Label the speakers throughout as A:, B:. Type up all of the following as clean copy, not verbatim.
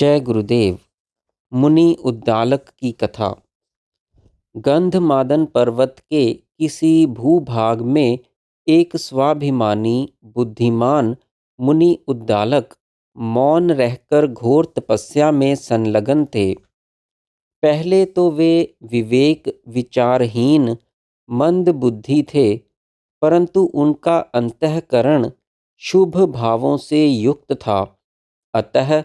A: जय गुरुदेव। मुनि उद्दालक की कथा। गंधमादन पर्वत के किसी भूभाग में एक स्वाभिमानी बुद्धिमान मुनि उद्दालक मौन रहकर घोर तपस्या में संलग्न थे। पहले तो वे विवेक विचारहीन मंद बुद्धि थे, परंतु उनका अंतःकरण शुभ भावों से युक्त था। अतः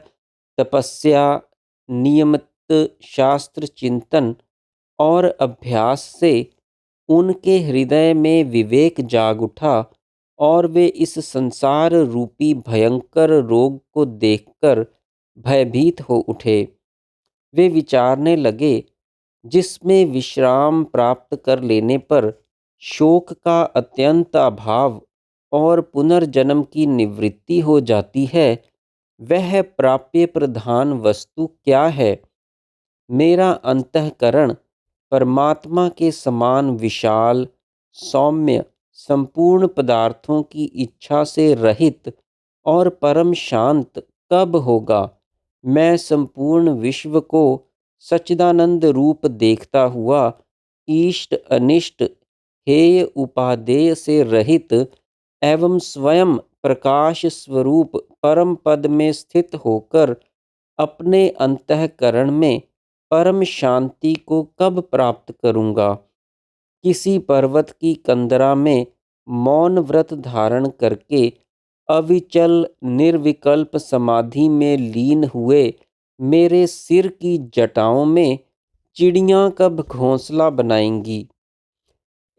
A: तपस्या, नियमित शास्त्र चिंतन और अभ्यास से उनके हृदय में विवेक जाग उठा और वे इस संसार रूपी भयंकर रोग को देखकर भयभीत हो उठे। वे विचारने लगे, जिसमें विश्राम प्राप्त कर लेने पर शोक का अत्यंत अभाव और पुनर्जन्म की निवृत्ति हो जाती है, वह प्राप्य प्रधान वस्तु क्या है। मेरा अंतःकरण परमात्मा के समान विशाल, सौम्य, संपूर्ण पदार्थों की इच्छा से रहित और परम शांत कब होगा। मैं संपूर्ण विश्व को सच्चिदानंद रूप देखता हुआ इष्ट अनिष्ट हेय उपादेय से रहित एवं स्वयं प्रकाश स्वरूप परम पद में स्थित होकर अपने अंतःकरण में परम शांति को कब प्राप्त करूँगा। किसी पर्वत की कंदरा में मौन व्रत धारण करके अविचल निर्विकल्प समाधि में लीन हुए मेरे सिर की जटाओं में चिड़ियाँ कब घोंसला बनाएंगी।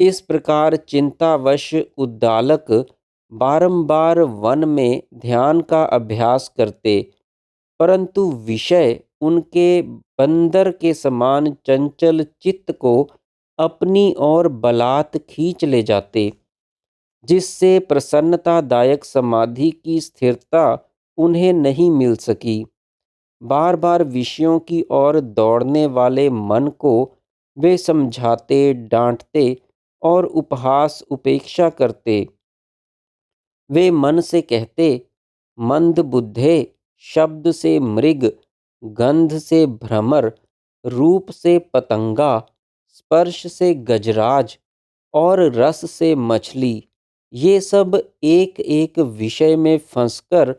A: इस प्रकार चिंतावश उद्दालक बारंबार वन में ध्यान का अभ्यास करते, परंतु विषय उनके बंदर के समान चंचल चित्त को अपनी ओर बलात् खींच ले जाते, जिससे प्रसन्नतादायक समाधि की स्थिरता उन्हें नहीं मिल सकी। बार बार विषयों की ओर दौड़ने वाले मन को वे समझाते, डांटते और उपहास उपेक्षा करते। वे मन से कहते, मंद बुद्धे, शब्द से मृग, गंध से भ्रमर, रूप से पतंगा, स्पर्श से गजराज और रस से मछली, ये सब एक एक विषय में फंसकर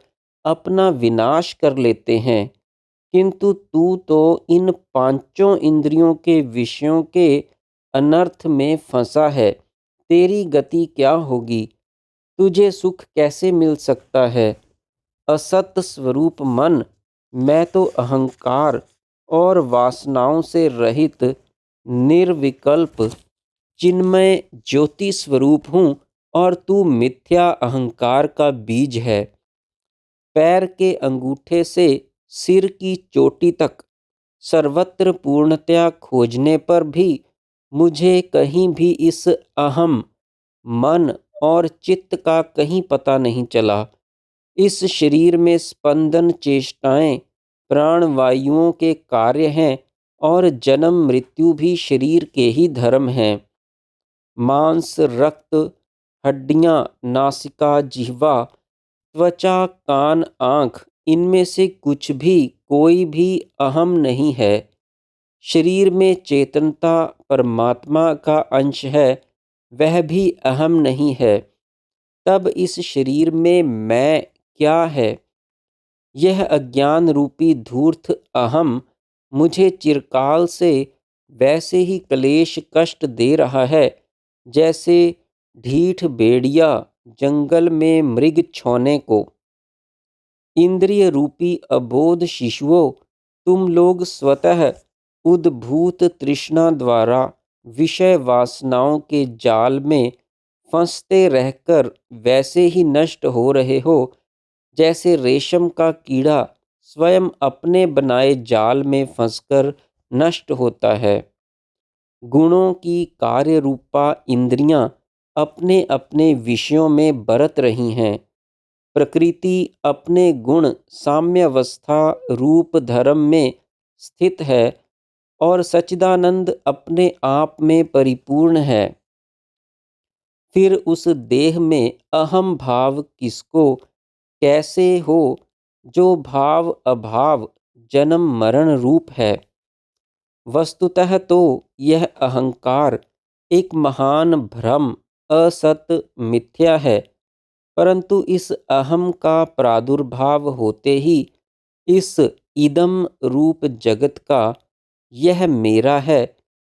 A: अपना विनाश कर लेते हैं, किंतु तू तो इन पांचों इंद्रियों के विषयों के अनर्थ में फंसा है। तेरी गति क्या होगी? तुझे सुख कैसे मिल सकता है? असत स्वरूप मन, मैं तो अहंकार और वासनाओं से रहित निर्विकल्प चिन्मय ज्योति स्वरूप हूँ और तू मिथ्या अहंकार का बीज है। पैर के अंगूठे से सिर की चोटी तक सर्वत्र पूर्णतया खोजने पर भी मुझे कहीं भी इस अहम मन और चित्त का कहीं पता नहीं चला। इस शरीर में स्पंदन, चेष्टाएं, प्राणवायुओं के कार्य हैं और जन्म मृत्यु भी शरीर के ही धर्म हैं। मांस, रक्त, हड्डियां, नासिका, जिह्वा, त्वचा, कान, आँख, इनमें से कुछ भी, कोई भी अहम नहीं है। शरीर में चेतनता परमात्मा का अंश है, वह भी अहम नहीं है। तब इस शरीर में मैं क्या है? यह अज्ञान रूपी धूर्त अहम मुझे चिरकाल से वैसे ही क्लेश कष्ट दे रहा है, जैसे ढीठ भेड़िया जंगल में मृग छोने को। इंद्रिय रूपी अबोध शिशुओं, तुम लोग स्वतः उद्भूत तृष्णा द्वारा विषय वासनाओं के जाल में फंसते रहकर वैसे ही नष्ट हो रहे हो, जैसे रेशम का कीड़ा स्वयं अपने बनाए जाल में फंसकर नष्ट होता है। गुणों की कार्य रूपा इंद्रियां अपने अपने विषयों में बरत रही हैं। प्रकृति अपने गुण साम्यावस्था रूप धर्म में स्थित है और सच्चिदानंद अपने आप में परिपूर्ण है। फिर उस देह में अहम भाव किसको, कैसे हो, जो भाव अभाव जन्म मरण रूप है। वस्तुतः तो यह अहंकार एक महान भ्रम, असत, मिथ्या है, परंतु इस अहम का प्रादुर्भाव होते ही इस इदम रूप जगत का यह मेरा है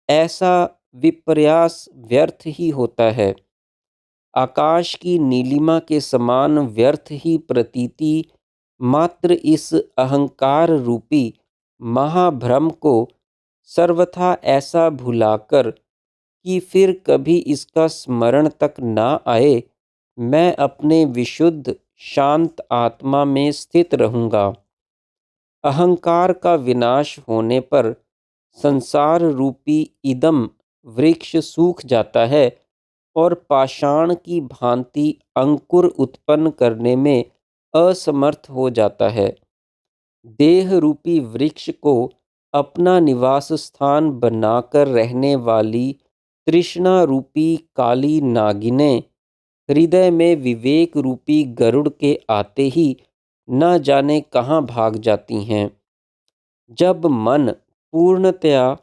A: ऐसा विपर्यास व्यर्थ ही होता है। आकाश की नीलिमा के समान व्यर्थ ही प्रतीति मात्र इस अहंकार रूपी महाभ्रम को सर्वथा ऐसा भुलाकर कि फिर कभी इसका स्मरण तक ना आए, मैं अपने विशुद्ध शांत आत्मा में स्थित रहूँगा। अहंकार का विनाश होने पर संसार रूपी इदम वृक्ष सूख जाता है और पाषाण की भांति अंकुर उत्पन्न करने में असमर्थ हो जाता है। देह रूपी वृक्ष को अपना निवास स्थान बनाकर रहने वाली तृष्णा रूपी काली नागिनें हृदय में विवेक रूपी गरुड़ के आते ही न जाने कहाँ भाग जाती हैं। जब मन पूर्णतया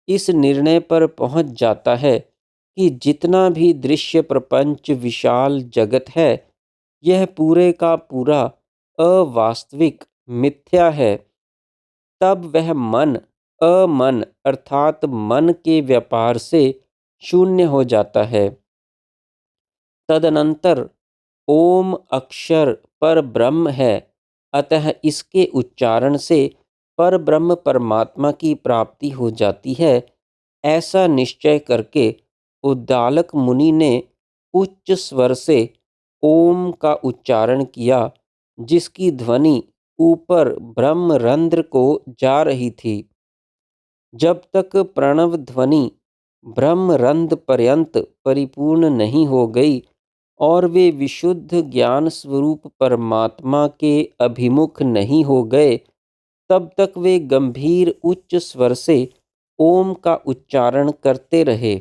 A: इस निर्णय पर पहुंच जाता है कि जितना भी दृश्य प्रपंच विशाल जगत है यह पूरे का पूरा अवास्तविक मिथ्या है, तब वह मन अमन अर्थात मन के व्यापार से शून्य हो जाता है। तदनंतर ओम अक्षर पर ब्रह्म है, अतः इसके उच्चारण से पर ब्रह्म परमात्मा की प्राप्ति हो जाती है, ऐसा निश्चय करके उद्दालक मुनि ने उच्च स्वर से ओम का उच्चारण किया, जिसकी ध्वनि ऊपर ब्रह्मरंध्र को जा रही थी। जब तक प्रणव ध्वनि ब्रह्मरंध्र पर्यंत परिपूर्ण नहीं हो गई और वे विशुद्ध ज्ञान स्वरूप परमात्मा के अभिमुख नहीं हो गए, तब तक वे गंभीर उच्च स्वर से ओम का उच्चारण करते रहे।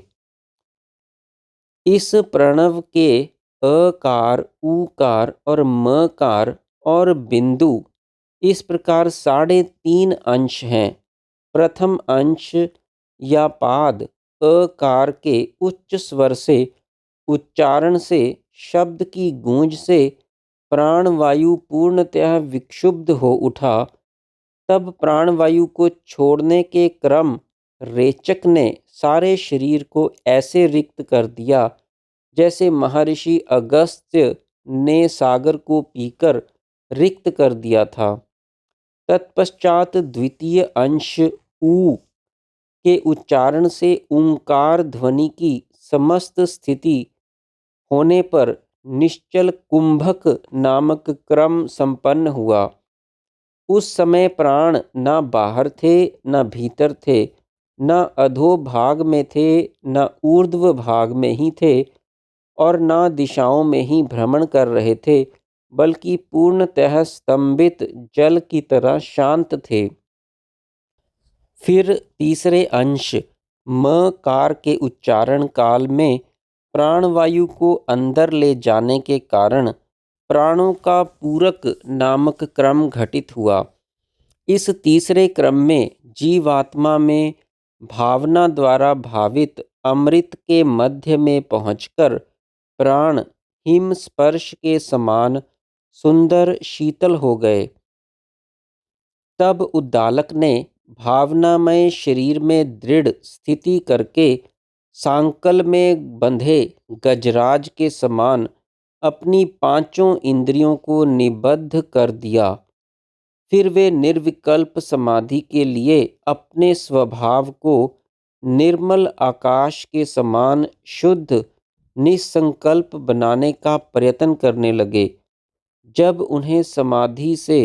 A: इस प्रणव के अकार, ऊकार और मकार और बिंदु इस प्रकार 3.5 अंश हैं। प्रथम अंश या पाद अकार के उच्च स्वर से उच्चारण से शब्द की गूंज से प्राणवायु पूर्णतः विक्षुब्ध हो उठा। तब प्राणवायु को छोड़ने के क्रम रेचक ने सारे शरीर को ऐसे रिक्त कर दिया जैसे महर्षि अगस्त्य ने सागर को पीकर रिक्त कर दिया था। तत्पश्चात द्वितीय अंश ऊ के उच्चारण से ओंकार ध्वनि की समस्त स्थिति होने पर निश्चल कुंभक नामक क्रम संपन्न हुआ। उस समय प्राण न बाहर थे न भीतर थे, न अधोभाग में थे न ऊर्ध्व भाग में ही थे और न दिशाओं में ही भ्रमण कर रहे थे, बल्कि पूर्णतः स्तंभित जल की तरह शांत थे। फिर तीसरे अंश मकार के उच्चारण काल में प्राणवायु को अंदर ले जाने के कारण प्राणों का पूरक नामक क्रम घटित हुआ। इस तीसरे क्रम में जीवात्मा में भावना द्वारा भावित अमृत के मध्य में पहुंचकर प्राण हिम स्पर्श के समान सुंदर शीतल हो गए। तब उद्दालक ने भावनामय शरीर में दृढ़ स्थिति करके सांकल में बंधे गजराज के समान अपनी पांचों इंद्रियों को निबद्ध कर दिया। फिर वे निर्विकल्प समाधि के लिए अपने स्वभाव को निर्मल आकाश के समान शुद्ध निसंकल्प बनाने का प्रयत्न करने लगे। जब उन्हें समाधि से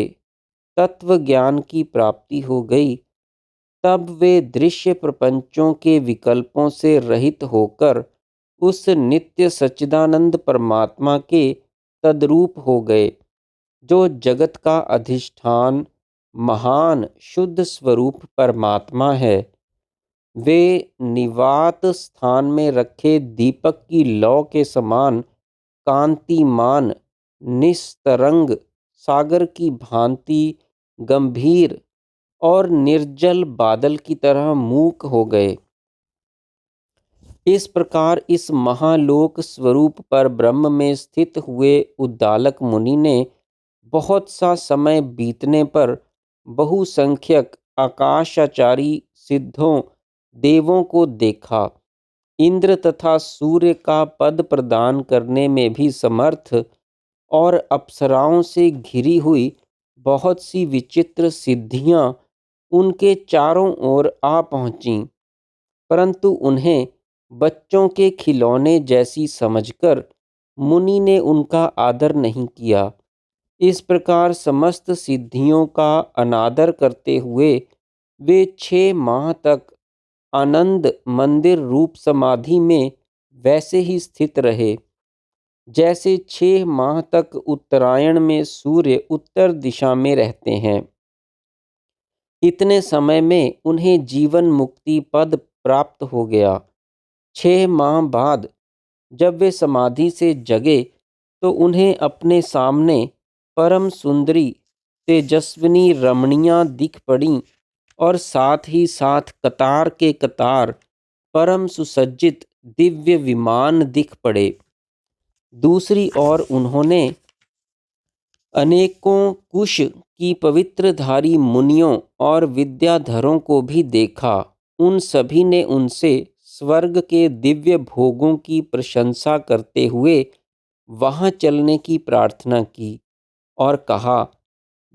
A: तत्व ज्ञान की प्राप्ति हो गई, तब वे दृश्य प्रपंचों के विकल्पों से रहित होकर उस नित्य सच्चिदानंद परमात्मा के तद्रूप हो गए, जो जगत का अधिष्ठान महान शुद्ध स्वरूप परमात्मा है। वे निवात स्थान में रखे दीपक की लौ के समान कांतिमान निस्तरंग सागर की भांति गंभीर और निर्जल बादल की तरह मूक हो गए। इस प्रकार इस महालोक स्वरूप पर ब्रह्म में स्थित हुए उद्दालक मुनि ने बहुत सा समय बीतने पर बहुसंख्यक आकाशाचारी सिद्धों देवों को देखा। इंद्र तथा सूर्य का पद प्रदान करने में भी समर्थ और अप्सराओं से घिरी हुई बहुत सी विचित्र सिद्धियां उनके चारों ओर आ पहुंचीं, परंतु उन्हें बच्चों के खिलौने जैसी समझकर मुनि ने उनका आदर नहीं किया। इस प्रकार समस्त सिद्धियों का अनादर करते हुए वे 6 माह तक आनंद मंदिर रूप समाधि में वैसे ही स्थित रहे जैसे 6 माह तक उत्तरायण में सूर्य उत्तर दिशा में रहते हैं। इतने समय में उन्हें जीवन मुक्ति पद प्राप्त हो गया। 6 माह बाद जब वे समाधि से जगे तो उन्हें अपने सामने परम सुंदरी तेजस्विनी रमणियां दिख पड़ीं और साथ ही साथ कतार के कतार परम सुसज्जित दिव्य विमान दिख पड़े। दूसरी ओर उन्होंने अनेकों कुश की पवित्रधारी मुनियों और विद्याधरों को भी देखा। उन सभी ने उनसे स्वर्ग के दिव्य भोगों की प्रशंसा करते हुए वहां चलने की प्रार्थना की और कहा,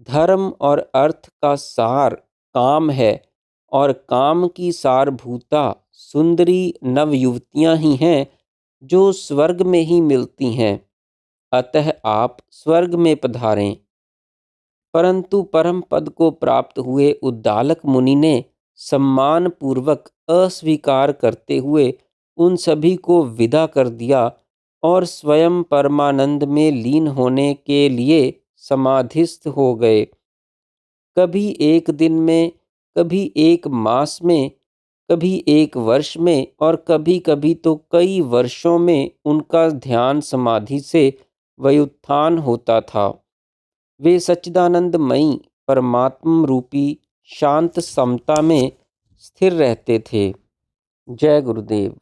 A: धर्म और अर्थ का सार काम है और काम की सारभूता सुंदरी नवयुवतियां ही हैं जो स्वर्ग में ही मिलती हैं। अतः आप स्वर्ग में पधारें। परंतु परम पद को प्राप्त हुए उद्दालक मुनि ने सम्मान पूर्वक अस्वीकार करते हुए उन सभी को विदा कर दिया और स्वयं परमानंद में लीन होने के लिए समाधिस्थ हो गए। कभी एक दिन में, कभी एक मास में, कभी एक वर्ष में और कभी कभी तो कई वर्षों में उनका ध्यान समाधि से व्युत्थान होता था। वे सच्चिदानंदमयी परमात्म रूपी शांत समता में स्थिर रहते थे। जय गुरुदेव।